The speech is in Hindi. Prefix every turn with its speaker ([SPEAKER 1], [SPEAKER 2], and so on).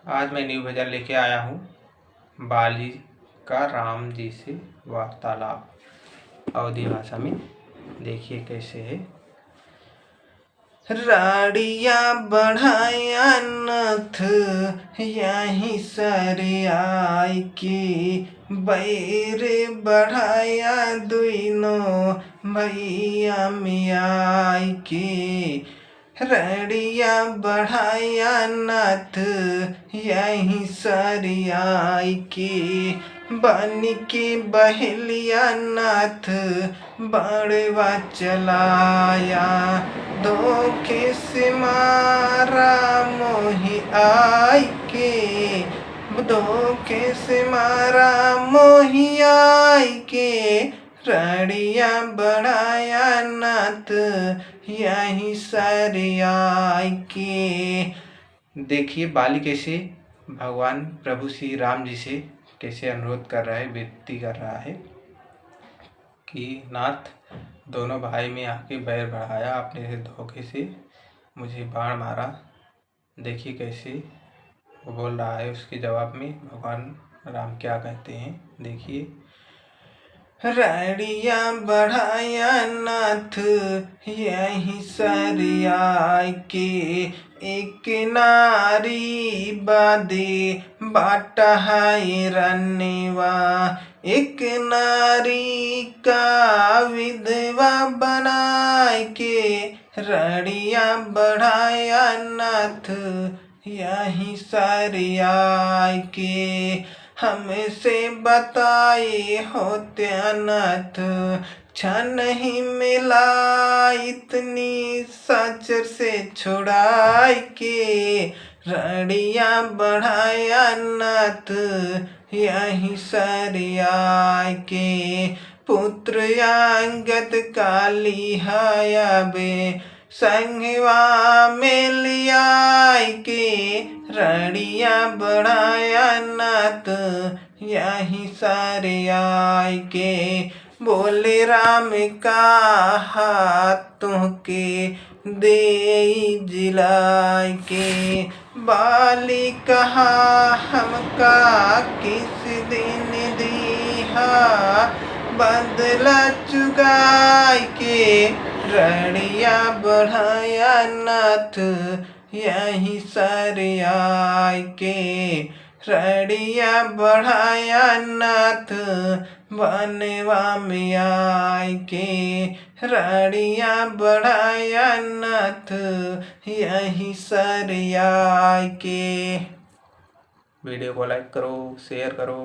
[SPEAKER 1] आज मैं न्यू भजन लेके आया हूँ बाली का राम जी से वार्तालाप अवधी भाषा में। देखिए कैसे है। राड़िया बढ़ाया नथ यहीं सरे आई के, बैर बढ़ाया दुइनों भैया में आई के। रड़िया बढ़ाया नाथ यहीं सरियाई के, बन के बहेलिया नाथ बड़वा चलाया। धोखे से मारा मोहि आई के, धोखे से मारा मोहि आई के। रड़िया बढ़ाया नाथ यहीं सरियाई के। देखिए बाली कैसे भगवान प्रभु श्री राम जी से कैसे अनुरोध कर रहा है, विनती कर रहा है कि नाथ दोनों भाई में आके बैर बढ़ाया, आपने से धोखे से मुझे बाण मारा। देखिए कैसे वो बोल रहा है। उसके जवाब में भगवान राम क्या कहते हैं, देखिए। रड़िया बढ़ाया नाथ यहीं सरियाई के, एक नारी बादे बाटा है रन्नेवा। एक नारी का विधवा बनाए के, रड़िया बढ़ाया नाथ यहीं सरियाई के। हमसे बताए होते अनाथ क्षण ही मिला इतनी साचर से छुड़ाई के। रड़िया बढ़ाया नाथ यहीं सरियाई के। पुत्र अंगद काली हयाबे संगवा में लियाई के। रड़िया बढ़ाया नाथ यहीं सरियाई के। बोले राम का हाथों के दे जिलाई के। बाली कहा हमका किस दिन दीहा बदला चुकाई के। रड़िया बढ़ाया नाथ यहीं सरियाई के। रड़िया बढ़ाया नाथ बनवा में आई के। रड़िया बढ़ाया नाथ यहीं सरियाई के। वीडियो को लाइक करो, शेयर करो।